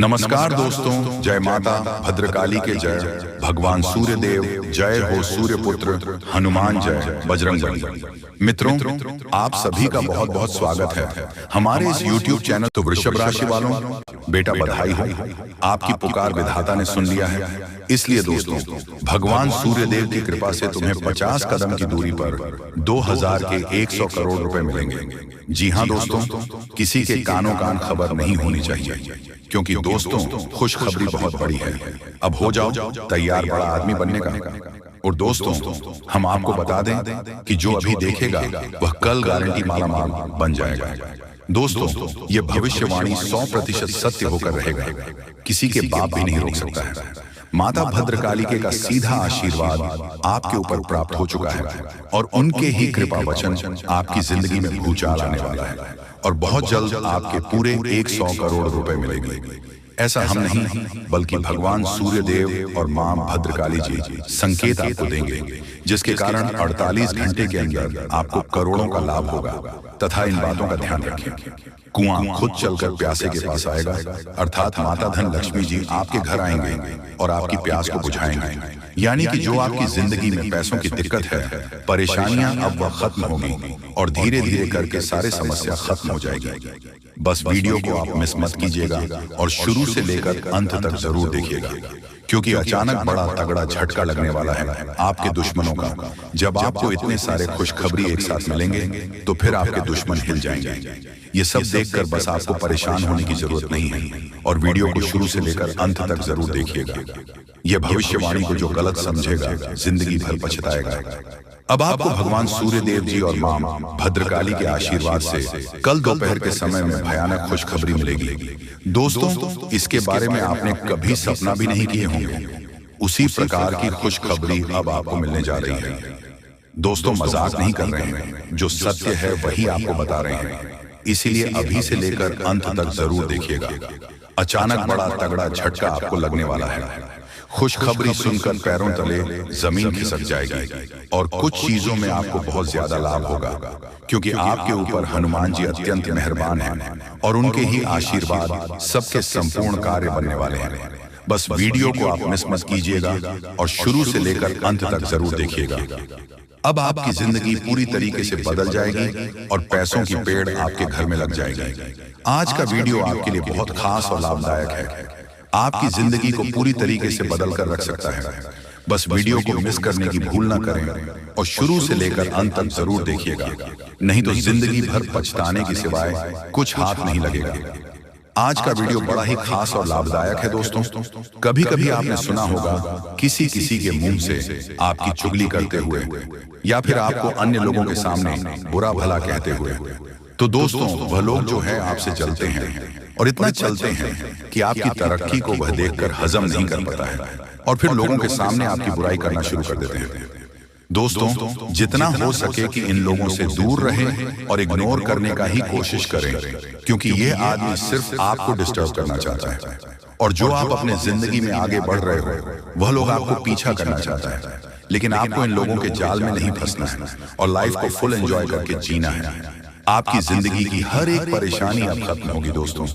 नमस्कार दोस्तों, जय माता भद्रकाली के जय, भगवान सूर्य देव जय हो, सूर्य पुत्र हनुमान जय, बजरंग बली। मित्रों, आप सभी का बहुत बहुत स्वागत है हमारे इस YouTube चैनल। तो वृषभ राशि वालों, बेटा बधाई हो, आपकी पुकार विधाता ने सुन लिया है। इसलिए दोस्तों, भगवान सूर्य देव की कृपा से तुम्हें 50 कदम की दूरी पर 2000 के 100 करोड़ रुपए मिलेंगे। जी हाँ दोस्तों, किसी के कानों कान खबर नहीं होनी चाहिए, क्योंकि दोस्तों खुशखबरी बहुत बड़ी है। अब हो जाओ तैयार बड़ा आदमी बनने का। और दोस्तों, हम आपको बता दें कि जो अभी देखेगा वह कल गारंटी माला माल बन जाएगा। दोस्तों, ये भविष्यवाणी 100% सत्य होकर रहेगा, किसी के बाप भी नहीं रोक सकता है। माता भद्रकालिके का सीधा आशीर्वाद आपके ऊपर प्राप्त हो चुका है और उनके ही कृपा वचन आपकी जिंदगी में भूचाल आने वाला है और बहुत जल्द आपके पूरे 100 करोड़ रुपए मिलेंगे। ऐसा हम नहीं, बल्कि भगवान सूर्य देव और मां भद्रकाली जी संकेत आपको देंगे, जिसके कारण 48 घंटे के अंदर आपको करोड़ों का लाभ होगा। तथा इन बातों का ध्यान रखें, कुआं खुद चलकर प्यासे के पास आएगा, अर्थात माता धन लक्ष्मी जी आपके घर आएंगे और आपकी प्यास को बुझाएंगे। यानी कि जो आपकी जिंदगी में पैसों की दिक्कत है, परेशानियां अब वह खत्म होंगी और धीरे धीरे करके सारे समस्या खत्म हो जाएगी। बस वीडियो को आप मिस मत कीजिएगा और शुरू से लेकर अंत तक जरूर देखिएगा, क्योंकि अचानक बड़ा तगड़ा झटका लगने वाला है आपके दुश्मनों का। जब आपको इतने सारे खुशखबरी एक साथ मिलेंगे तो फिर आपके दुश्मन हिल जाएंगे। ये सब देखकर बस आपको परेशान होने की जरूरत नहीं है और वीडियो को शुरू से लेकर अंत तक जरूर देखिएगा। यह भविष्यवाणी को जो गलत समझेगा जिंदगी भर पछताएगा। अब आपको भगवान सूर्य देव जी और मां भद्रकाली के आशीर्वाद से कल दोपहर के समय में भयानक खुशखबरी मिलेगी। दोस्तों, इसके बारे में आपने कभी सपना भी नहीं किए होंगे। उसी प्रकार की खुशखबरी अब आपको मिलने जा रही है। दोस्तों, मजाक नहीं कर रहे हैं, जो सत्य है वही आपको बता रहे हैं। इसीलिए अभी से लेकर अंत तक जरूर देखिएगा। अचानक बड़ा तगड़ा झटका आपको लगने वाला है। खुशखबरी सुनकर पैरों तले जमीन खिसक जाएगी और कुछ चीजों में आपको बहुत ज्यादा लाभ होगा, क्योंकि आपके ऊपर हनुमान जी अत्यंत मेहरबान हैं और उनके ही आशीर्वाद सबके संपूर्ण कार्य बनने वाले हैं। बस वीडियो को आप मिस मत कीजिएगा और शुरू से लेकर अंत तक जरूर देखिएगा। अब आपकी जिंदगी पूरी तरीके से बदल जाएगी और पैसों की पेड़ आपके घर में लग जाएगी। आज का वीडियो आपके लिए बहुत खास और लाभदायक है, आपकी जिंदगी को पूरी तरीके से बदल कर रख सकता है। बस वीडियो को मिस करने की भूल ना करें और शुरू से लेकर अंत तक जरूर देखिएगा, नहीं तो जिंदगी भर पछताने की सिवाय कुछ हाथ नहीं लगेगा। आज का वीडियो बड़ा ही खास और लाभदायक है। दोस्तों, कभी कभी आपने सुना होगा किसी किसी के मुंह से आपकी चुगली करते हुए या फिर आपको अन्य लोगों के सामने बुरा भला कहते हुए। तो दोस्तों, वह लोग जो है आपसे चलते हैं और इतना चलते हैं कि आपकी तरक्की को वह देखकर हजम नहीं कर पाता है और फिर लोगों के सामने आपकी बुराई करना शुरू कर देते हैं। दोस्तों, जितना हो सके कि इन लोगों से दूर रहें और इग्नोर करने का ही कोशिश करें, क्योंकि ये आदमी सिर्फ आपको डिस्टर्ब करना चाहता है और जो आप अपने जिंदगी में आगे बढ़ रहे हो वह लोग आपको पीछा करना चाहता है। लेकिन आपको इन लोगों के जाल में नहीं फंसना है और लाइफ को फुल एंजॉय करके जीना है। आपकी जिंदगी की हर एक परेशानी अब खत्म होगी। दोस्तों,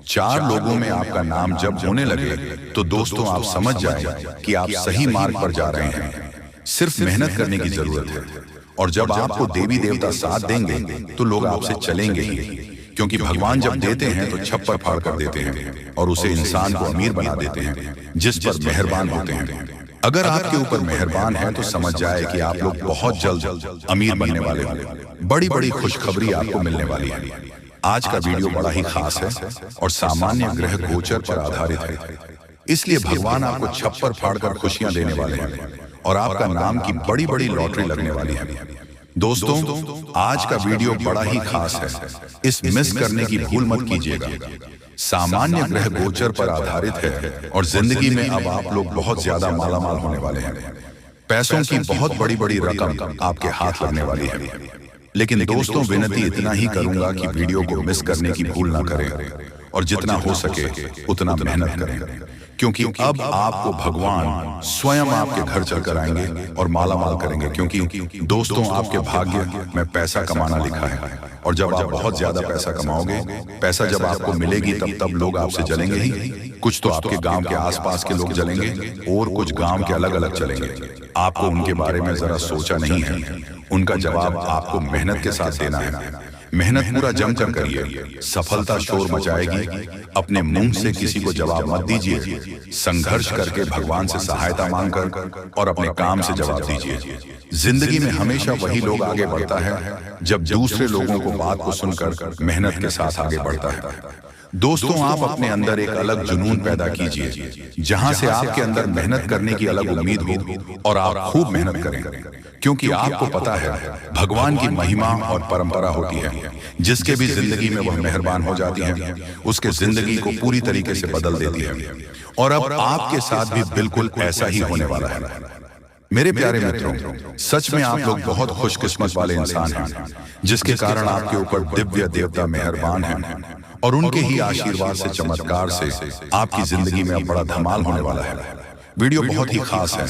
4 लोगों में आपका नाम जब होने लगे तो दोस्तों आप समझ जाए कि आप सही मार्ग पर जा रहे हैं। सिर्फ मेहनत करने की जरूरत है और जब आपको देवी देवता साथ देंगे तो लोग आपसे चलेंगे ही, क्योंकि भगवान जब देते हैं तो छप्पर फाड़ कर देते हैं और उसे इंसान को अमीर बना देते हैं जिस पर मेहरबान होते हैं। अगर आपके ऊपर मेहरबान है तो समझ जाए कि आप लोग बहुत जल्द अमीर बनने वाले हैं। बड़ी बड़ी खुशखबरी आपको मिलने वाली है। आज का वीडियो बड़ा ही खास है और सामान्य ग्रह गोचर पर आधारित है, इसलिए भगवान आपको छप्पर फाड़कर खुशियां देने वाले हैं और आपका नाम की बड़ी बड़ी लॉटरी लगने वाली है। दोस्तों, आज का वीडियो बड़ा ही खास है, इस मिस करने की भूल मत कीजिएगा। सामान्य ग्रह गोचर पर आधारित है और जिंदगी में अब आप लोग बहुत ज्यादा मालामाल होने वाले हैं। पैसों की बहुत बड़ी बड़ी रकम आपके हाथ लगने वाली है। लेकिन दोस्तों, विनती इतना ही करूंगा कि वीडियो को मिस करने की भूल ना करें और जितना हो सके उतना मेहनत करें, क्योंकि अब आपको भगवान स्वयं आपके घर चलकर आएंगे और माला माल करेंगे। क्योंकि दोस्तों, आपके भाग्य में पैसा कमाना लिखा है, और जब आप बहुत ज्यादा पैसा कमाओगे, पैसा जब आपको मिलेगी तब लोग आपसे जलेंगे ही। कुछ तो आपके गांव के आसपास के लोग जलेंगे और कुछ गांव के अलग अलग चलेंगे। आपको उनके बारे में जरा सोचा नहीं है। उनका जवाब आपको मेहनत के साथ देना है। मेहनत पूरा जमकर करिए, सफलता शोर मचाएगी। अपने मुंह से किसी को जवाब मत दीजिए, संघर्ष करके भगवान से सहायता मांगकर और अपने काम से जवाब दीजिए। जिंदगी में हमेशा वही लोग आगे बढ़ता है जब दूसरे लोगों को बात को सुनकर मेहनत के साथ आगे बढ़ता है। दोस्तों, आप अपने अंदर एक अलग जुनून पैदा कीजिए, जहां से आपके अंदर मेहनत करने की अलग उम्मीद हो, और आप खूब मेहनत करें, क्योंकि आपको पता है भगवान की महिमा और परंपरा होती है। जिसके भी जिंदगी में वह मेहरबान हो जाती है, उसके जिंदगी को पूरी तरीके से बदल देती है। और अब आपके साथ भी बिल्कुल ऐसा ही होने वाला है। मेरे प्यारे मित्रों, सच में आप लोग बहुत खुशकिस्मत वाले इंसान हैं, जिसके कारण आपके ऊपर दिव्य देवता मेहरबान हैं, और उनके ही आशीर्वाद से, चमत्कार से आपकी जिंदगी में अब बड़ा धमाल होने वाला है। वीडियो बहुत ही खास है,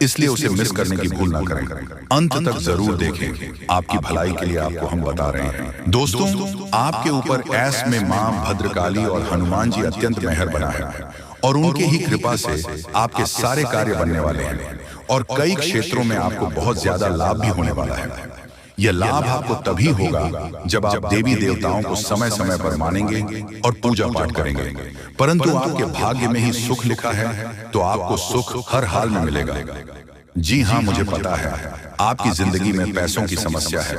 इसलिए उसे मिस करने की भूल ना करें। अंत तक जरूर देखें, आपकी भलाई के लिए आपको हम बता रहे हैं। दोस्तों, आपके ऊपर ऐस में मां भद्रकाली और हनुमान जी अत्यंत मेहर बना है, और उनके ही कृपा से आपके सारे कार्य बनने वाले हैं, और कई क्षेत्रों में आपको बहुत ज्यादा लाभ भी होने वाला है। यह लाभ आपको तभी होगा जब आप देवी देवताओं को समय समय पर मानेंगे और पूजा पाठ करेंगे। परंतु आपके भाग्य में ही सुख लिखा है, तो आपको सुख हर हाल में मिलेगा। जी हाँ, मुझे पता है आपकी जिंदगी में पैसों की समस्या है।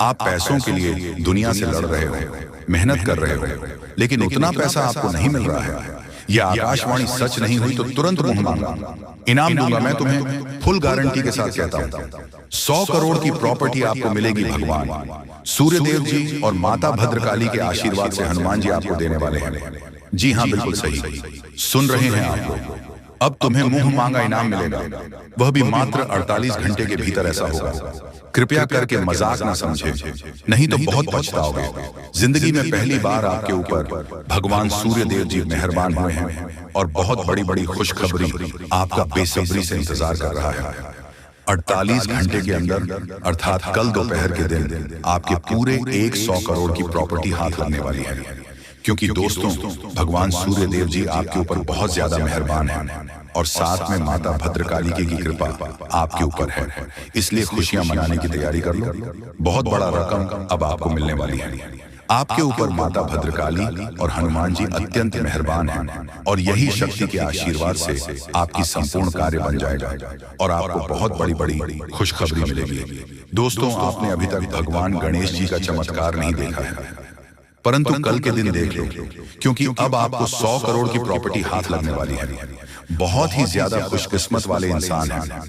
आप पैसों के लिए दुनिया से लड़ रहे हो, मेहनत कर रहे हो, लेकिन उतना पैसा आपको नहीं मिल रहा है। यह आकाशवाणी सच नहीं हुई तो तुरंत मुंह मांगा, इनाम दूंगा मैं तुम्हें, फुल गारंटी के साथ कहता हूं। 100 करोड़ की प्रॉपर्टी आपको मिलेगी। भगवान सूर्यदेव जी और माता भद्रकाली के आशीर्वाद से हनुमान जी आपको देने वाले हैं। जी हाँ, बिल्कुल सही सुन रहे हैं आप लोग। अब तुम्हें मुंह मांगा इनाम मिलेगा, वह भी मात्र 48 घंटे के भीतर ऐसा होगा। कृपया करके मजाक ना समझे, नहीं तो बहुत पछताओगे। जिंदगी में पहली बार आपके ऊपर भगवान सूर्यदेव जी मेहरबान हुए हैं, और बहुत बड़ी बड़ी खुशखबरी आपका बेसब्री से इंतजार कर रहा है। 48 घंटे के अंदर, अर्थात कल दोपहर के दिन, आपके पूरे 100 करोड़ की प्रॉपर्टी हाथ लगने वाली है। क्योंकि दोस्तों, भगवान सूर्यदेव जी आपके ऊपर बहुत ज्यादा मेहरबान हैं, और साथ में माता भद्रकाली की कृपा आपके ऊपर है। इसलिए खुशियां मनाने की तैयारी कर लो। बहुत बड़ा रकम अब आपको मिलने वाली है। आपके ऊपर माता भद्रकाली और हनुमान जी अत्यंत मेहरबान हैं, और यही शक्ति के आशीर्वाद से आपकी संपूर्ण कार्य बन जाएगा, और आपको बहुत बड़ी बड़ी खुशखबरी मिलेगी। दोस्तों, आपने अभी तक भगवान गणेश जी का चमत्कार नहीं देखा है, परंतु कल के दिन देख लो, क्योंकि अब आपको 100 करोड़ की प्रॉपर्टी हाथ लगने वाली है। बहुत ही ज्यादा खुशकिस्मत वाले इंसान हैं,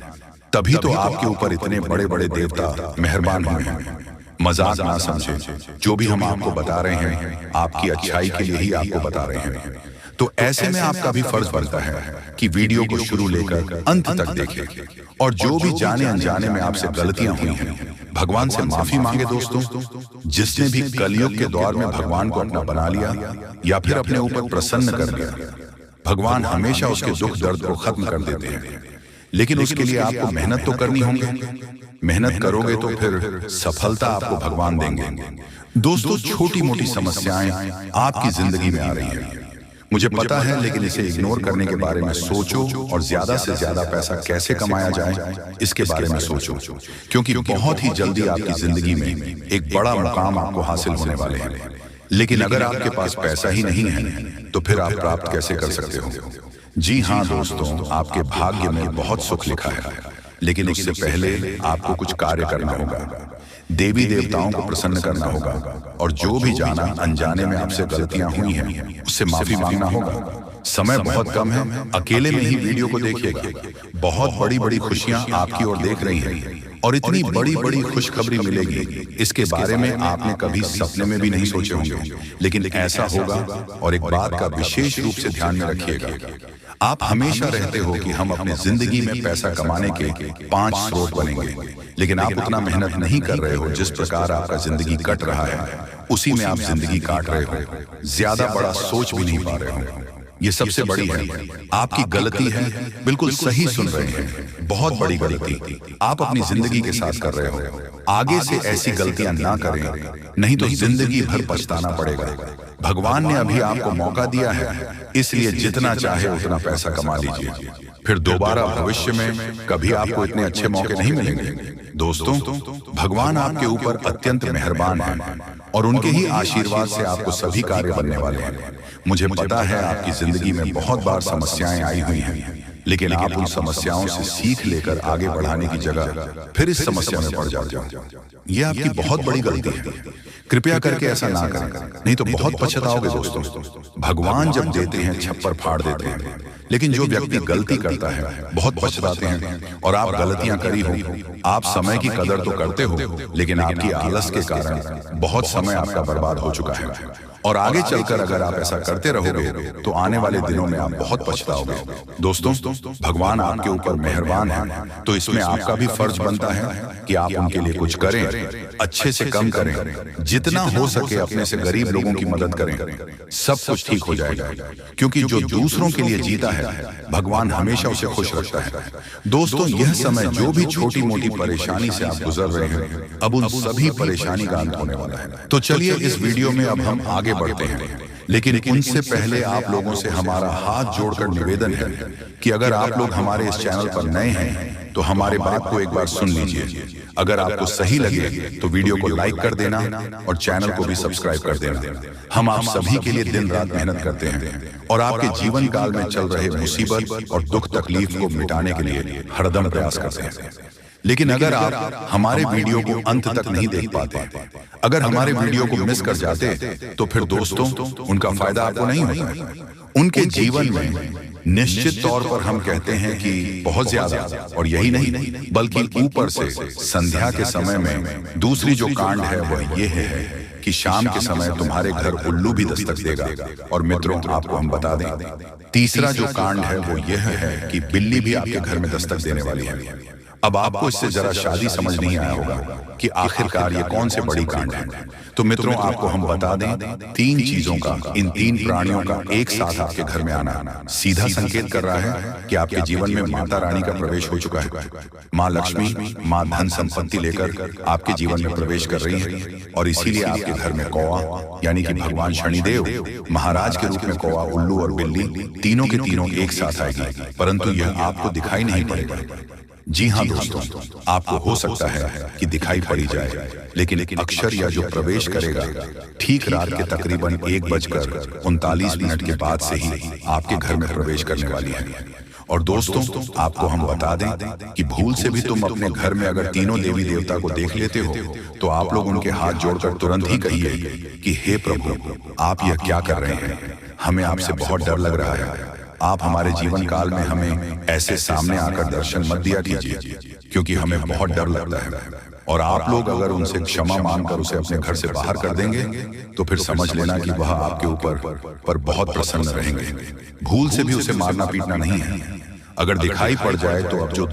तभी तो आपके ऊपर इतने बड़े बड़े देवता मेहरबान हुए हैं। मजाक ना समझे, जो भी हम आपको बता रहे हैं आपकी अच्छाई के लिए ही आपको बता रहे हैं। तो ऐसे में आपका भी फर्ज बनता है कि वीडियो को शुरू लेकर अंत तक देखें, और जो भी जाने अनजाने में आपसे गलतियां हुई हैं, भगवान से माफी मांगे। दोस्तों, जिसने भी कलयुग के दौर में भगवान को अपना बना लिया या फिर अपने ऊपर प्रसन्न कर लिया, भगवान हमेशा उसके दुख दर्द को खत्म कर देते हैं। लेकिन उसके लिए आपको मेहनत तो करनी होगी। मेहनत करोगे तो फिर सफलता आपको भगवान देंगे। दोस्तों, छोटी मोटी समस्याएं आपकी जिंदगी में आ रही हैं, मुझे पता है, लेकिन इसे इग्नोर करने के बारे में सोचो, और ज्यादा से ज्यादा पैसा कैसे कमाया जाए इसके बारे में सोचो, क्योंकि बहुत ही जल्दी आपकी जिंदगी में एक बड़ा मुकाम आपको हासिल होने वाले हैं। लेकिन अगर आपके पास पैसा ही नहीं है, तो फिर आप प्राप्त कैसे कर सकते हो? जी हाँ दोस्तों, आपके भाग्य में बहुत सुख लिखा है, लेकिन उससे पहले आपको कुछ कार्य करना होगा। देवी देवताओं को प्रसन्न करना होगा, और जो भी जाना अनजाने में आपसे गलतियां हुई हैं उससे माफी मांगना होगा। समय बहुत कम है, अकेले में ही वीडियो को देखिएगा। बहुत बड़ी बड़ी खुशियां आपकी ओर देख रही हैं, और इतनी बड़ी बड़ी खुशखबरी मिलेगी, इसके बारे में आपने कभी सपने में भी नहीं सोचे होंगे, लेकिन ऐसा होगा। और एक बात का विशेष रूप से ध्यान में रखिएगा, आप हमेशा रहते हो कि हम अपने जिंदगी में पैसा कमाने के 5 स्रोत बनेंगे, लेकिन आप उतना मेहनत नहीं कर रहे हो जिस प्रकार आपका जिंदगी कट रहा है। उसी में आप जिंदगी काट रहे हो, ज्यादा बड़ा सोच भी नहीं पा रहे हो। ये सबसे बड़ी है, आपकी गलती है। बिल्कुल सही सुन रहे हैं, बहुत बड़ी गलती आप अपनी जिंदगी के साथ कर रहे हो। आगे से ऐसी गलतियां ना करें, नहीं तो जिंदगी भर पछताना पड़ेगा। भगवान ने अभी आपको मौका दिया है, इसलिए जितना चाहे उतना पैसा कमा लीजिए, फिर दोबारा भविष्य में कभी आपको इतने अच्छे मौके नहीं मिलेंगे। दोस्तों, भगवान आपके ऊपर अत्यंत मेहरबान है और उनके ही आशीर्वाद से आपको सभी कार्य बनने वाले हैं। मुझे पता है आपकी जिंदगी में बहुत बार समस्याएं आई हुई हैं, लेकिन आप उन समस्याओं से सीख लेकर आगे बढ़ाने की जगह फिर इस समस्या में पड़ जाते हो। यह आपकी बहुत बड़ी गलती है। कृपया करके ऐसा ना करें, नहीं तो बहुत पछताओगे। दोस्तों, भगवान जब देते हैं छप्पर फाड़ देते हैं, लेकिन जो व्यक्ति गलती करता है बहुत पछताते हैं। और आप गलतियां करी हो, आप समय की कदर तो करते हो, लेकिन आपकी आलस के कारण बहुत समय आपका बर्बाद हो चुका है। और आगे चलकर अगर आप ऐसा करते रहोगे तो आने वाले दिनों में आप बहुत पछताओगे। दोस्तों, भगवान आपके ऊपर मेहरबान है, तो इसमें आपका भी फर्ज बनता है कि आप उनके लिए कुछ करें, अच्छे से कम करें, जितना हो सके अपने से गरीब लोगों की मदद करें। सब कुछ ठीक हो जाएगा, क्योंकि जो दूसरों के लिए जीता है भगवान हमेशा उसे खुश रखता है। दोस्तों, यह समय जो भी छोटी मोटी परेशानी से आप गुजर रहे हैं, अब उन सभी परेशानी का अंत होने वाला है। तो चलिए इस वीडियो में अब हम आगे बढ़ते हैं, लेकिन उनसे पहले आप लोगों से हमारा हाथ जोड़कर निवेदन है कि अगर आप लोग हमारे इस चैनल पर नए हैं तो हमारे बात को एक बार सुन लीजिए। अगर आपको सही लगे तो वीडियो को लाइक कर देना और चैनल को भी सब्सक्राइब कर देना। हम आप सभी के लिए दिन रात मेहनत करते हैं और आपके जीवन काल में चल रहे मुसीबत और दुख तकलीफ को मिटाने के लिए हरदम प्रयास करते हैं। लेकिन अगर आप हमारे वीडियो को अंत तक नहीं देख पाते, अगर हमारे वीडियो को मिस कर जाते, तो फिर दोस्तों उनका फायदा आपको नहीं होता। उनके जीवन में निश्चित तौर पर हम कहते हैं कि बहुत ज्यादा, और यही नहीं बल्कि ऊपर से संध्या के समय में दूसरी जो कांड है वह यह है कि शाम के समय तुम्हारे घर उल्लू भी दस्तक देगा। और मित्रों, आपको हम बता दें, तीसरा जो कांड है वो यह है कि बिल्ली भी आपके घर में दस्तक देने वाली है। अब आपको इससे जरा शादी समझ नहीं आया होगा कि आखिरकार ये कौन से बड़ी कांड है। तो मित्रों, आपको हम बता दें, 3 चीजों का, इन 3 प्राणियों का एक साथ आपके घर में आना सीधा संकेत कर रहा है कि आपके जीवन में माता रानी का प्रवेश हो चुका है। माँ लक्ष्मी, माँ धन संपत्ति लेकर आपके जीवन में प्रवेश कर रही है, और इसीलिए आपके घर में कौवा यानी कि भगवान शनिदेव महाराज के रूप में कौवा, उल्लू और बिल्ली तीनों के तीनों एक साथ आएगी, परंतु यह आपको दिखाई नहीं पड़ेगा। जी हाँ दोस्तों, आपको हो सकता है कि दिखाई पड़ी जाए, लेकिन अक्षर या जो प्रवेश करेगा ठीक रात के तकरीबन 1:39 के बाद से ही आपके घर में प्रवेश करने वाली है। और दोस्तों, आपको हम बता दें कि भूल से भी तुम अपने घर में अगर तीनों देवी देवता को देख लेते हो तो आप लोग उनके हाथ जोड़कर तुरंत ही कहिए कि हे प्रभु, आप यह क्या कर रहे हैं, हमें आपसे बहुत डर लग रहा है। आप हमारे जीवन काल में हमें ऐसे सामने आकर दर्शन मत दिया कीजिए, क्योंकि हमें बहुत डर लगता है। और आप लोग अगर उनसे क्षमा मांगकर उसे अपने घर से बाहर कर देंगे तो फिर समझ लेना कि वह आपके ऊपर बहुत प्रसन्न रहेंगे। भूल से भी उसे मारना पीटना नहीं है। अगर दिखाई पड़ जाए तो अब जो